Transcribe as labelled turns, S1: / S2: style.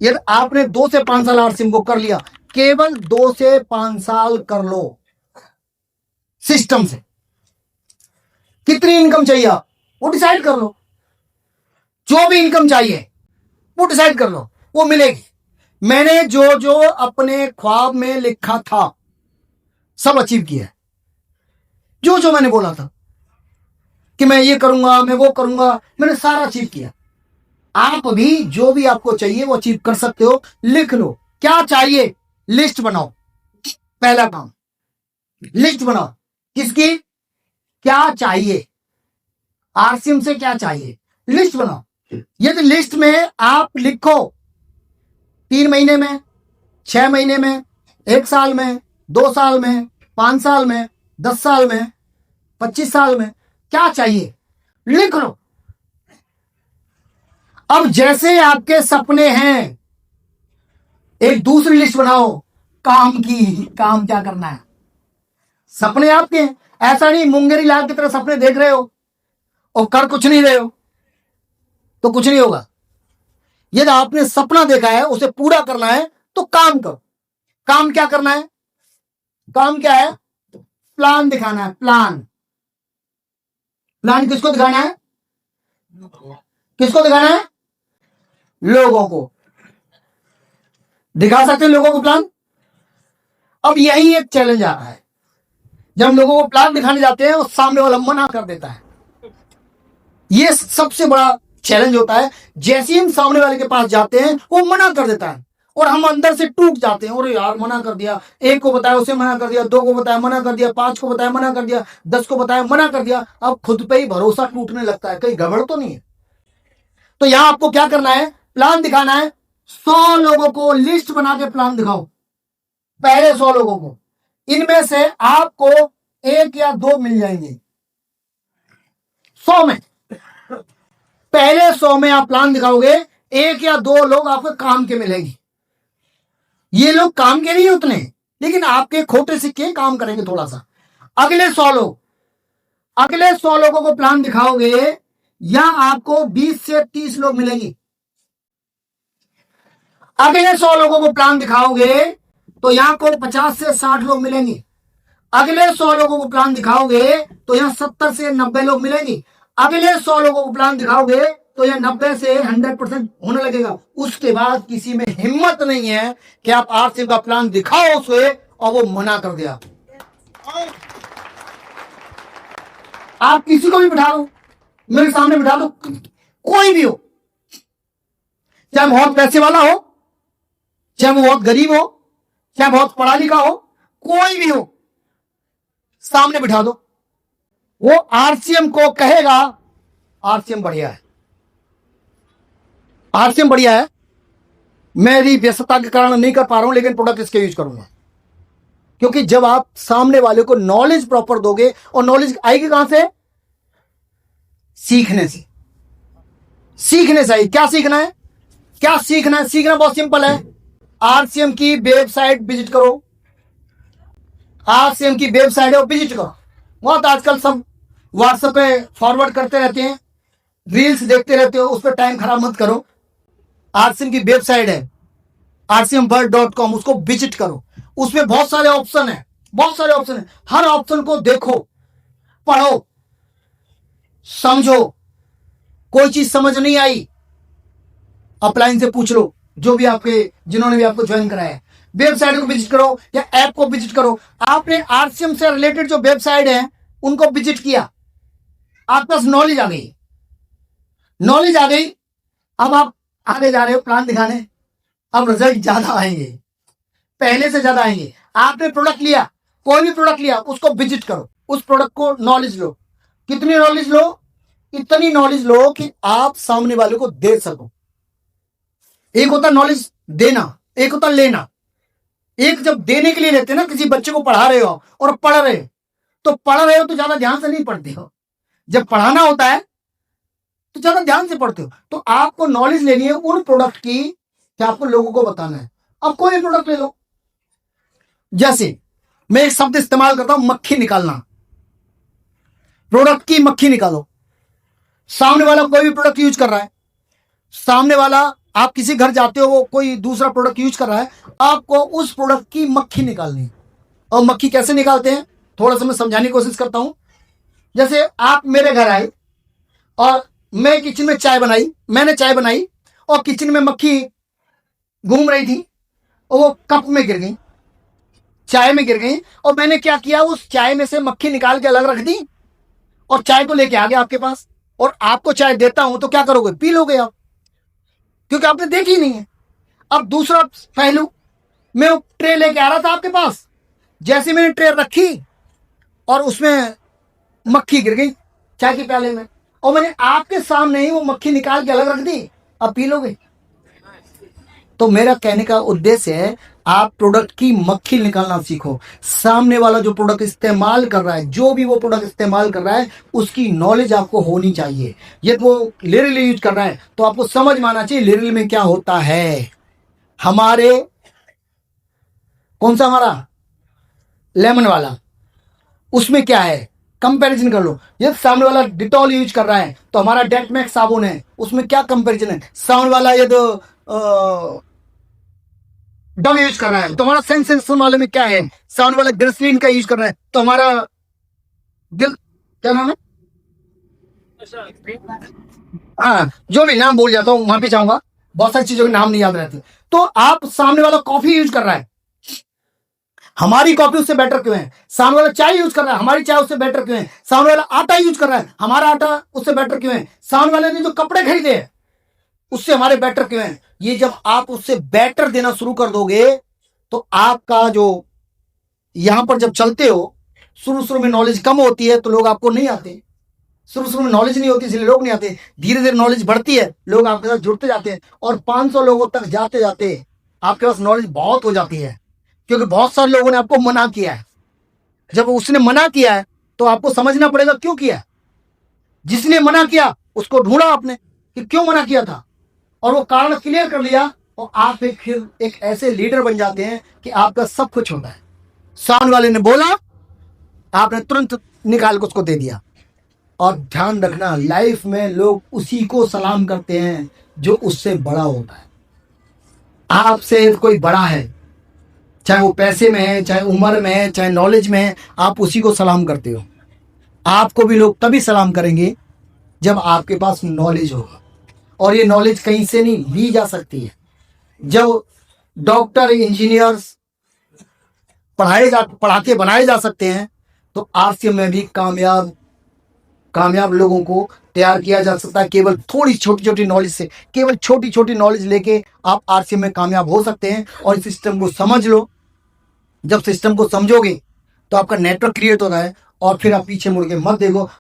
S1: यदि आपने 2 से 5 साल आरसीएम को कर लिया, केवल 2 से 5 साल कर लो सिस्टम से। कितनी इनकम चाहिए आप वो डिसाइड कर लो, जो भी इनकम चाहिए वो डिसाइड कर लो, वो मिलेगी। मैंने जो जो अपने ख्वाब में लिखा था सब अचीव किया है। जो जो मैंने बोला था कि मैं ये करूंगा, मैं वो करूंगा, मैंने सारा अचीव किया। आप भी जो भी आपको चाहिए वो अचीव कर सकते हो। लिख लो क्या चाहिए, लिस्ट बनाओ। पहला काम लिस्ट बनाओ। किसकी? क्या चाहिए, आरसीएम से क्या चाहिए, लिस्ट बनाओ। यदि लिस्ट में आप लिखो 3 महीने में, 6 महीने में, 1 साल में, 2 साल में, 5 साल में, 10 साल में, 25 साल में क्या चाहिए, लिख लो। अब जैसे आपके सपने हैं, एक दूसरी लिस्ट बनाओ काम की। काम क्या करना है? सपने आपके हैं, ऐसा नहीं मुंगेरी लाल की तरह सपने देख रहे हो और कर कुछ नहीं रहे हो तो कुछ नहीं होगा। यदि आपने सपना देखा है, उसे पूरा करना है तो काम करो। काम क्या करना है? काम क्या है? प्लान दिखाना है। प्लान प्लान किसको दिखाना है? किसको दिखाना है? लोगों को। दिखा सकते हैं लोगों को प्लान। अब यही एक चैलेंज आ रहा है, जब हम लोगों को प्लान दिखाने जाते हैं और सामने वाला मना कर देता है। यह सबसे बड़ा चैलेंज होता है। जैसे ही हम सामने वाले के पास जाते हैं वो मना कर देता है और हम अंदर से टूट जाते हैं। और यार मना कर दिया, 1 को बताया उसे मना कर दिया, 2 को बताया मना कर दिया, 5 को बताया मना कर दिया, 10 को बताया मना कर दिया। अब खुद पे ही भरोसा टूटने लगता है, कहीं गड़बड़ तो नहीं है। तो यहां आपको क्या करना है? प्लान दिखाना है। 100 लोगों को लिस्ट बना के प्लान दिखाओ। पहले 100 लोगों को, इनमें से आपको 1 या 2 मिल जाएंगे। 100 में, पहले 100 में आप प्लान दिखाओगे, 1 या 2 लोग आपको काम के मिलेंगे। ये लोग काम के नहीं उतने, लेकिन आपके खोटे सिक्के काम करेंगे थोड़ा सा। अगले 100 लोग, अगले 100 लोगों को प्लान दिखाओगे, या आपको 20 से 30 लोग मिलेंगे। अगले 100 लोगों को प्लान दिखाओगे तो यहां को 50 से 60 लोग मिलेंगे। अगले 100 लोगों को प्लान दिखाओगे तो यहां 70 से 90 लोग मिलेंगे। अगले 100 लोगों को प्लान दिखाओगे तो यह 90 से 100% होने लगेगा। उसके बाद किसी में हिम्मत नहीं है कि आप आरसीएम का प्लान दिखाओ उसे और वो मना कर दिया। आप किसी को भी बिठा दो, मेरे सामने बिठा दो, कोई भी हो, चाहे बहुत पैसे वाला हो, चाहे वो बहुत गरीब हो, चाहे बहुत पढ़ा लिखा हो, कोई भी हो, सामने बिठा दो, वो आरसीएम को कहेगा आरसीएम बढ़िया है, आरसीएम बढ़िया है, मेरी व्यस्तता के कारण नहीं कर पा रहा हूं लेकिन प्रोडक्ट इसके यूज करूंगा। क्योंकि जब आप सामने वाले को नॉलेज प्रॉपर दोगे, और नॉलेज आएगी कहां से? सीखने से। सीखने से। क्या सीखना है? क्या सीखना है? सीखना बहुत सिंपल है। आरसीएम की वेबसाइट विजिट करो। आरसीएम की वेबसाइट है वो विजिट करो। बहुत आजकल सब व्हाट्सएप पे फॉरवर्ड करते रहते हैं, रील्स देखते रहते हो, उस पर टाइम खराब मत करो। आरसीएम की वेबसाइट है rcmworld.com, उसको विजिट करो। उसमें बहुत सारे ऑप्शन है, बहुत सारे ऑप्शन है। हर ऑप्शन को देखो, पढ़ो, समझो। कोई चीज समझ नहीं आई, अपलाइन से पूछ लो, जो भी आपके, जिन्होंने भी आपको ज्वाइन कराया है। वेबसाइट को विजिट करो या ऐप को विजिट करो। आपने आरसीएम से रिलेटेड जो वेबसाइट है उनको विजिट किया, आपके पास नॉलेज आ गई। नॉलेज आ गई, अब आप आगे जा रहे हो प्लान दिखाने। अब रिजल्ट ज्यादा आएंगे, पहले से ज्यादा आएंगे। आपने प्रोडक्ट लिया, कोई भी प्रोडक्ट लिया, उसको विजिट करो, उस प्रोडक्ट को नॉलेज लो। कितनी नॉलेज लो? इतनी नॉलेज लो कि आप सामने वाले को दे सको। एक होता नॉलेज देना, एक होता लेना। एक जब देने के लिए लेते ना, किसी बच्चे को पढ़ा रहे हो और पढ़ रहे हो, तो पढ़ रहे हो तो ज्यादा ध्यान से नहीं पढ़ते हो। जब पढ़ाना होता है तो ज्यादा ध्यान से पढ़ते हो। तो आपको नॉलेज लेनी है उन प्रोडक्ट की कि आपको लोगों को बताना है। अब कोई भी प्रोडक्ट ले लो। जैसे मैं एक शब्द इस्तेमाल करता हूं, मक्खी निकालना। प्रोडक्ट की मक्खी निकालो। सामने वाला कोई भी प्रोडक्ट यूज कर रहा है, सामने वाला आप किसी घर जाते हो, वो कोई दूसरा प्रोडक्ट यूज कर रहा है, आपको उस प्रोडक्ट की मक्खी निकालनी है। और मक्खी कैसे निकालते हैं, थोड़ा सा मैं समझाने की कोशिश करता हूं। जैसे आप मेरे घर आए और मैं किचन में चाय बनाई, मैंने चाय बनाई और किचन में मक्खी घूम रही थी और वो कप में गिर गई, चाय में गिर गई, और मैंने क्या किया, उस चाय में से मक्खी निकाल के अलग रख दी और चाय को लेके आ गया आपके पास। और आपको चाय देता हूं तो क्या करोगे, पी लोगे आप, क्योंकि आपने देखी नहीं है। अब दूसरा पहलू, मैं ट्रे लेके आ रहा था आपके पास, जैसे मैंने ट्रे रखी और उसमें मक्खी गिर गई चाय के प्याले में, और मैंने आपके सामने ही वो मक्खी निकाल के अलग रख दी, अब पी लोगे। तो मेरा कहने का उद्देश्य है, आप प्रोडक्ट की मक्खी निकालना सीखो। सामने वाला जो प्रोडक्ट इस्तेमाल कर रहा है, जो भी वो प्रोडक्ट इस्तेमाल कर रहा है, उसकी नॉलेज आपको होनी चाहिए। ये वो लिरिल यूज कर रहा है तो आपको समझ में आना चाहिए लिरिल में क्या होता है। हमारे कौन सा, हमारा लेमन वाला, उसमें क्या है, कंपैरिजन कर लो। ये सामने वाला डिटॉल यूज कर रहा है तो हमारा डेटमैक्स साबुन है, उसमें क्या कंपैरिजन है। सामने वाला ये तो डव यूज कर रहा है तो हमारा सेंसेशन वाले में क्या है, साउंड वाला ग्लिसरीन का यूज कर रहा है तो हमारा दिल, क्या नाम है, हाँ जो भी नाम भूल जाता हूँ वहां पे जाऊंगा, बहुत सारी चीजों के नाम नहीं याद रहते। तो आप सामने वाला कॉफी यूज कर रहा है, हमारी कॉफी उससे बेटर क्यों है। सामने वाला चाय यूज कर रहा है, हमारी चाय उससे बेटर क्यों है। सामने वाला आटा यूज कर रहा है, हमारा आटा उससे बेटर क्यों है। सामने वाले ने जो कपड़े खरीदे हैं उससे हमारे बेटर क्यों हैं। ये जब आप उससे बेटर देना शुरू कर दोगे तो आपका जो यहां पर जब चलते हो, शुरू शुरू में नॉलेज कम होती है तो लोग आपको नहीं आते, शुरू शुरू में नॉलेज नहीं होती इसलिए लोग नहीं आते। धीरे धीरे नॉलेज बढ़ती है, लोग आपके साथ जुड़ते जाते हैं और 500 लोगों तक जाते जाते आपके पास नॉलेज बहुत हो जाती है, क्योंकि बहुत सारे लोगों ने आपको मना किया है। जब उसने मना किया है तो आपको समझना पड़ेगा क्यों किया। जिसने मना किया उसको ढूंढा आपने कि क्यों मना किया था, और वो कारण क्लियर कर लिया, और आप फिर एक ऐसे लीडर बन जाते हैं कि आपका सब कुछ होता है। सामने वाले ने बोला, आपने तुरंत निकाल के उसको दे दिया। और ध्यान रखना, लाइफ में लोग उसी को सलाम करते हैं जो उससे बड़ा होता है। आपसे कोई बड़ा है, चाहे वो पैसे में है, चाहे उम्र में है, चाहे नॉलेज में है, आप उसी को सलाम करते हो। आपको भी लोग तभी सलाम करेंगे जब आपके पास नॉलेज होगा, और ये नॉलेज कहीं से नहीं ली जा सकती है। जब डॉक्टर, इंजीनियर्स पढ़ा के बनाए जा सकते हैं तो आरसीएम में भी कामयाब लोगों को तैयार किया जा सकता है। केवल थोड़ी छोटी छोटी नॉलेज से, केवल छोटी छोटी नॉलेज लेके आप आरसीएम में कामयाब हो सकते हैं। और इस सिस्टम को समझ लो, जब सिस्टम को समझोगे तो आपका नेटवर्क क्रिएट हो रहा है, और फिर आप पीछे मुड़ के मत देखो,